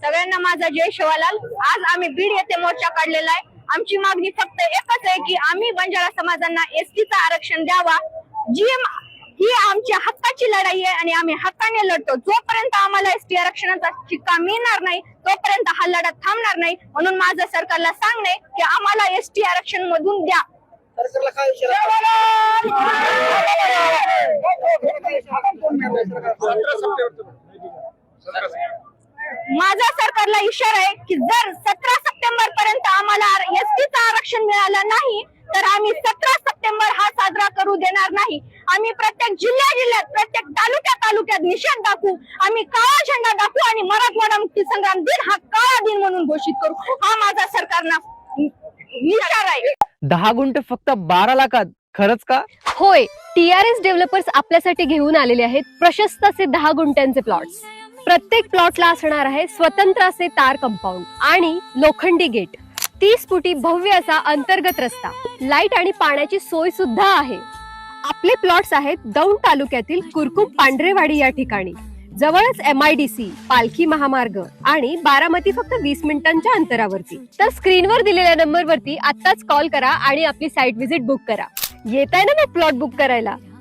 सगळ्यांना माझा जय शिवालाल। आज आम्ही बीड येथे मोर्चा काढलेला आहे। आमची मागणी फक्त एकच आहे की आम्ही बंजारा समाजांना एसटीचं आरक्षण द्यावा। ही आमच्या हक्काची लढाई आहे आणि आम्ही हक्काने लढतो। जोपर्यंत आम्हाला एसटी आरक्षणाचा शिक्का मिळणार नाही तोपर्यंत हा लढा थांबणार नाही। म्हणून माझं सरकारला सांगणे की आम्हाला एसटी आरक्षण मधून द्या। सरकारला काय इशारा माझा सरकारला इशारा आहे की जर 17 सप्टेंबर पर्यंत आम्हाला एसटीचं आरक्षण मिळालं नाही तर आम्ही 17 सप्टेंबर हा साजरा करू देणार नाही। आम्ही प्रत्येक जिल्ह्यात प्रत्येक तालुक्यात निषेध दाखवू। आम्ही काळा झेंडा दाखवू आणि मराठवाडा मुक्ती संग्राम दिन हा काळा दिन म्हणून घोषित करू। हा माझा सरकारला इशारा आहे। 10 गुंठ फक्त 12 लाखात, खरंच का? होय, टीआरएस डेव्हलपर्स आपल्यासाठी घेऊन आलेले आहेत प्रशस्त असे 10 गुंठ्यांचे प्लॉट्स। प्रत्येक प्लॉटला असणार आहे स्वतंत्र असे तार कंपाऊंड आणि लोखंडी गेट, 30 फुटी भव्य असा अंतर्गत रस्ता, लाईट आणि पाण्याची सोय सुद्धा आहे। आपले प्लॉट्स आहेत दौंड तालुक्यातील कुरकुम पांढरेवाडी या ठिकाणी। जवळच MIDC, पालखी महामार्ग आणि बारामती फक्त 20 मिनिटांच्या अंतरावरती। तर स्क्रीनवर दिलेल्या नंबरवरती आत्ताच कॉल करा आणि आपली साईट व्हिजिट बुक करा। येत आहे ना मग प्लॉट बुक करायला?